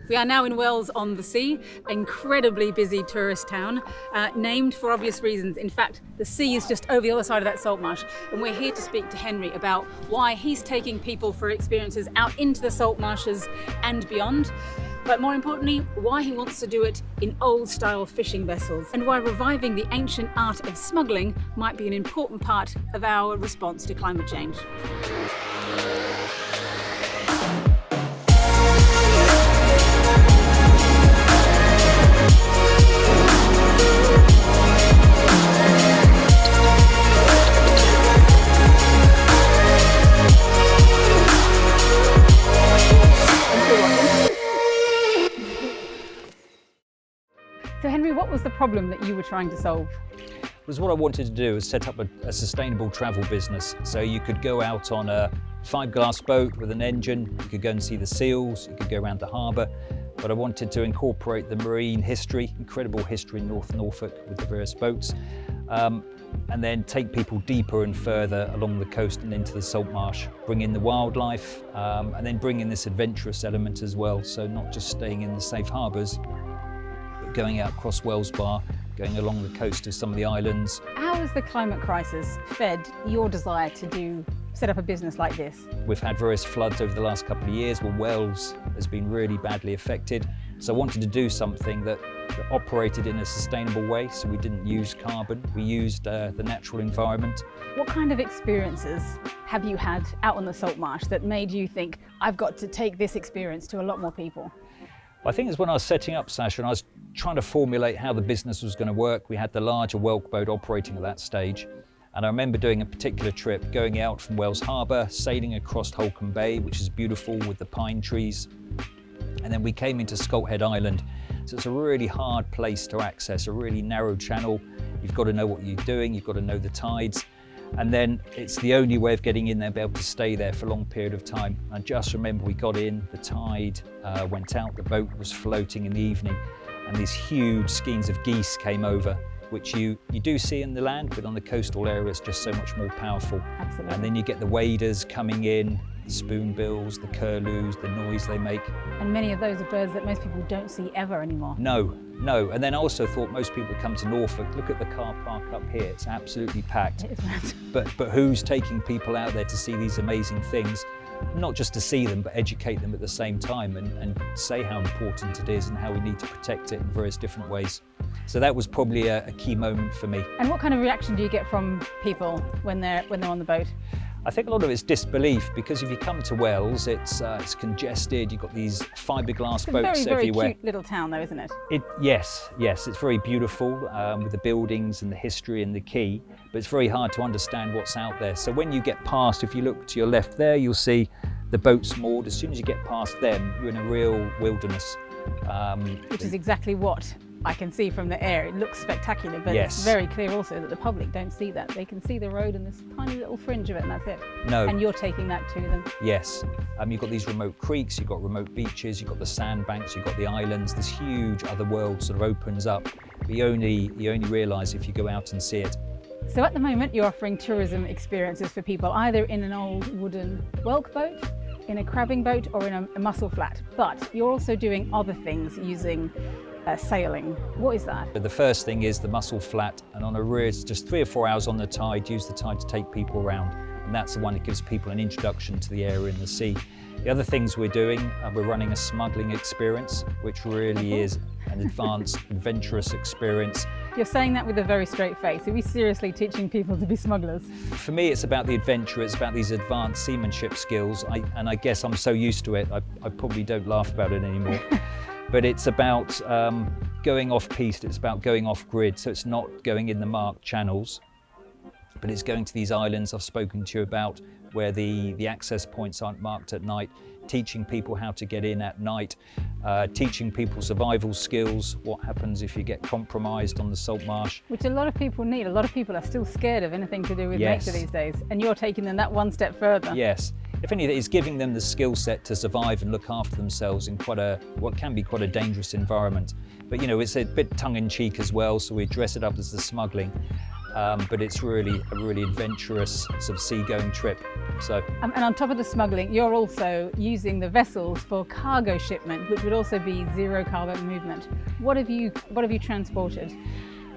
We are now in Wells on the Sea, an incredibly busy tourist town, named for obvious reasons. In fact, the sea is just over the other side of that salt marsh, and we're here to speak to Henry about why he's taking people for experiences out into the salt marshes and beyond. But more importantly, why he wants to do it in old-style fishing vessels, and why reviving the ancient art of smuggling might be an important part of our response to climate change. So Henry, what was the problem that you were trying to solve? Was what I wanted to do was set up a sustainable travel business. So you could go out on a fiberglass boat with an engine, you could go and see the seals, you could go around the harbour, but I wanted to incorporate the marine history, incredible history in North Norfolk with the various boats, and then take people deeper and further along the coast and into the salt marsh, bring in the wildlife, and then bring in this adventurous element as well. So not just staying in the safe harbours, going out across Wells Bar, going along the coast of some of the islands. How has the climate crisis fed your desire to set up a business like this? We've had various floods over the last couple of years where Wells has been really badly affected. So I wanted to do something that operated in a sustainable way, so we didn't use carbon, we used the natural environment. What kind of experiences have you had out on the salt marsh that made you think, I've got to take this experience to a lot more people? I think it's when I was setting up Sacha and I was trying to formulate how the business was going to work. We had the larger whelk boat operating at that stage. And I remember doing a particular trip, going out from Wells Harbour, sailing across Holcombe Bay, which is beautiful with the pine trees. And then we came into Scolt Head Island. So it's a really hard place to access, a really narrow channel. You've got to know what you're doing, you've got to know the tides. And then it's the only way of getting in there, be able to stay there for a long period of time. I just remember we got in, the tide went out, the boat was floating in the evening, and these huge skeins of geese came over, which you do see in the land, but on the coastal area it's just so much more powerful. Absolutely. And then you get the waders coming in, the spoonbills, the curlews, the noise they make. And many of those are birds that most people don't see ever anymore. No. And then I also thought most people that come to Norfolk, look at the car park up here, it's absolutely packed. It is mad. But who's taking people out there to see these amazing things? Not just to see them, but educate them at the same time and say how important it is and how we need to protect it in various different ways. So that was probably a key moment for me. And what kind of reaction do you get from people when they're on the boat? I think a lot of it's disbelief, because if you come to Wells, it's congested. You've got these fiberglass boats It's a very, everywhere. very cute little town, though, isn't it? Yes, it's very beautiful with the buildings and the history and the quay, but it's very hard to understand what's out there. So when you get past, if you look to your left there, you'll see the boats moored. As soon as you get past them, you're in a real wilderness. Which is exactly what I can see from the air. It looks spectacular, but Yes. it's very clear also that the public don't see that. They can see the road and this tiny little fringe of it, and that's it. No. And you're taking that to them. Yes, you've got these remote creeks, you've got remote beaches, you've got the sandbanks, you've got the islands. This huge other world sort of opens up. But you only realise if you go out and see it. So at the moment, you're offering tourism experiences for people either in an old wooden whelk boat, in a crabbing boat, or in a mussel flat. But you're also doing other things using sailing. What is that? But the first thing is the mussel flat, and on a rear, it's just 3 or 4 hours on the tide, use the tide to take people around. And that's the one that gives people an introduction to the area in the sea. The other things we're doing, we're running a smuggling experience, which really is an advanced, adventurous experience. You're saying that with a very straight face. Are we seriously teaching people to be smugglers? For me, it's about the adventure, it's about these advanced seamanship skills, and I guess I'm so used to it, I probably don't laugh about it anymore. But it's about going off-piste, it's about going off-grid, so it's not going in the marked channels, but it's going to these islands I've spoken to you about, where the access points aren't marked at night, teaching people how to get in at night, teaching people survival skills, what happens if you get compromised on the salt marsh. Which a lot of people need. A lot of people are still scared of anything to do with Yes. nature these days, and you're taking them that one step further. Yes. If anything, it's giving them the skill set to survive and look after themselves in what can be quite a dangerous environment. But it's a bit tongue-in-cheek as well, so we dress it up as the smuggling. but it's really a really adventurous sort of seagoing trip. So, and on top of the smuggling, you're also using the vessels for cargo shipment, which would also be zero carbon movement. What have you transported?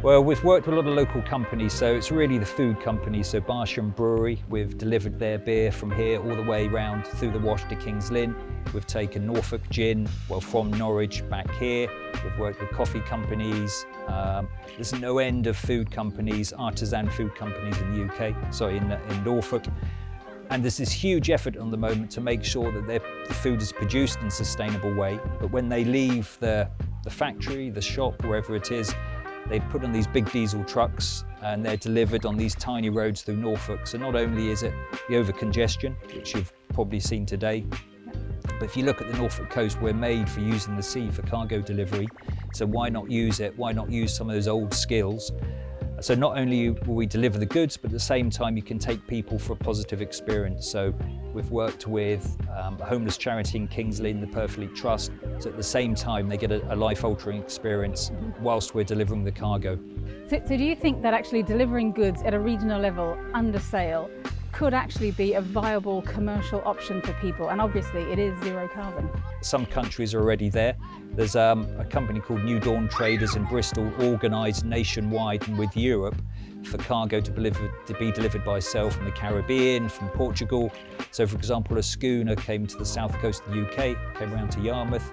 Well, we've worked with a lot of local companies, so it's really the food companies. So Barsham Brewery, we've delivered their beer from here all the way round through the Wash to King's Lynn. We've taken Norfolk gin, well, from Norwich back here. We've worked with coffee companies. There's no end of food companies, Artisan Food companies in the UK, sorry, in Norfolk. And there's this huge effort at the moment to make sure that the food is produced in a sustainable way. But when they leave the factory, the shop, wherever it is, they put on these big diesel trucks and they're delivered on these tiny roads through Norfolk. So not only is it the over-congestion, which you've probably seen today, but if you look at the Norfolk coast, we're made for using the sea for cargo delivery. So why not use it? Why not use some of those old skills? So not only will we deliver the goods, but at the same time you can take people for a positive experience. So we've worked with a homeless charity in King's Lynn, the Perfleet Trust. So at the same time they get a life-altering experience whilst we're delivering the cargo. So do you think that actually delivering goods at a regional level under sail could actually be a viable commercial option for people? And obviously it is zero carbon. Some countries are already there. There's a company called New Dawn Traders in Bristol, organised nationwide and with Europe for cargo to be delivered by sail from the Caribbean, from Portugal. So for example, a schooner came to the south coast of the UK, came around to Yarmouth,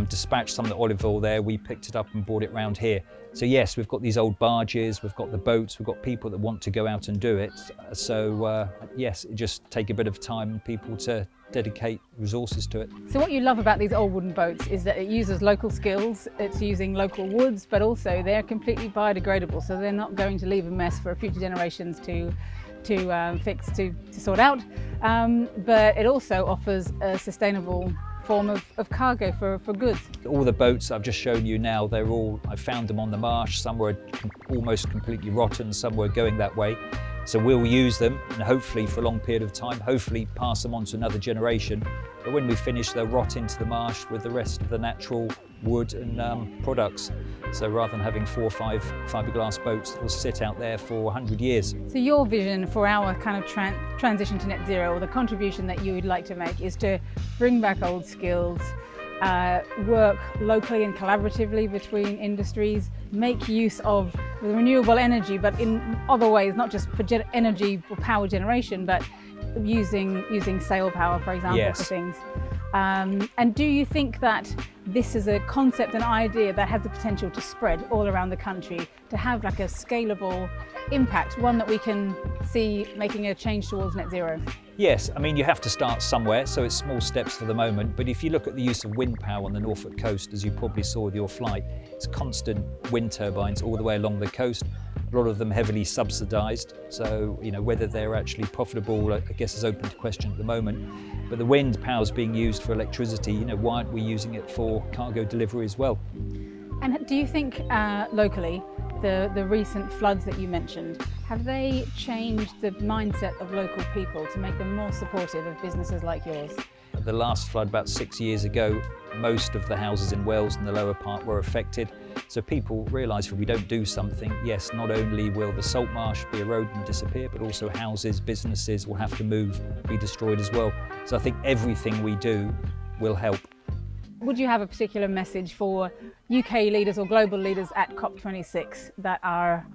dispatched some of the olive oil there, we picked it up and brought it round here. So yes, we've got these old barges, we've got the boats, we've got people that want to go out and do it. So yes, it just take a bit of time and people to dedicate resources to it. So what you love about these old wooden boats is that it uses local skills, it's using local woods, but also they're completely biodegradable, so they're not going to leave a mess for future generations to fix, to sort out. But it also offers a sustainable form of cargo for goods. All the boats I've just shown you now, I found them on the marsh. Some were almost completely rotten, some were going that way. So we'll use them and hopefully for a long period of time, hopefully pass them on to another generation. But when we finish, they'll rot into the marsh with the rest of the natural wood and products. So rather than having 4 or 5 fiberglass boats that will sit out there for 100 years. So your vision for our kind of transition to net zero, or the contribution that you would like to make, is to bring back old skills, work locally and collaboratively between industries, make use of the renewable energy, but in other ways, not just for energy for power generation, but using sail power, for example, yes, for things. And do you think that this is a concept, an idea that has the potential to spread all around the country, to have like a scalable impact, one that we can see making a change towards net zero? Yes, I mean you have to start somewhere, so it's small steps for the moment, but if you look at the use of wind power on the Norfolk coast, as you probably saw with your flight, it's constant wind turbines all the way along the coast, a lot of them heavily subsidised, so whether they're actually profitable I guess is open to question at the moment, but the wind power is being used for electricity, why aren't we using it for cargo delivery as well? And do you think locally, the recent floods that you mentioned, have they changed the mindset of local people to make them more supportive of businesses like yours? The last flood about 6 years ago, most of the houses in Wales and the lower part were affected. So people realise if we don't do something, yes, not only will the salt marsh be eroded and disappear, but also houses, businesses will have to move, be destroyed as well. So I think everything we do will help. Would you have a particular message for UK leaders or global leaders at COP26 that are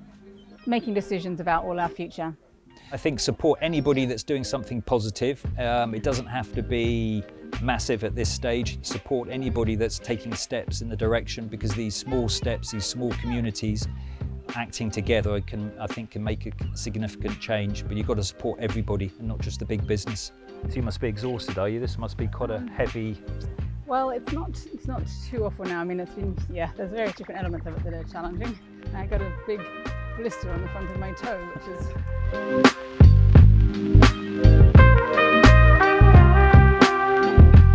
making decisions about all our future? I think support anybody that's doing something positive. It doesn't have to be massive at this stage. Support anybody that's taking steps in the direction, because these small steps, these small communities acting together I think can make a significant change, but you've got to support everybody and not just the big business. So you must be exhausted, are you? This must be quite a heavy... Well, it's not too awful now. I mean, it's been, there's various different elements of it that are challenging. I got a big blister on the front of my toe, which is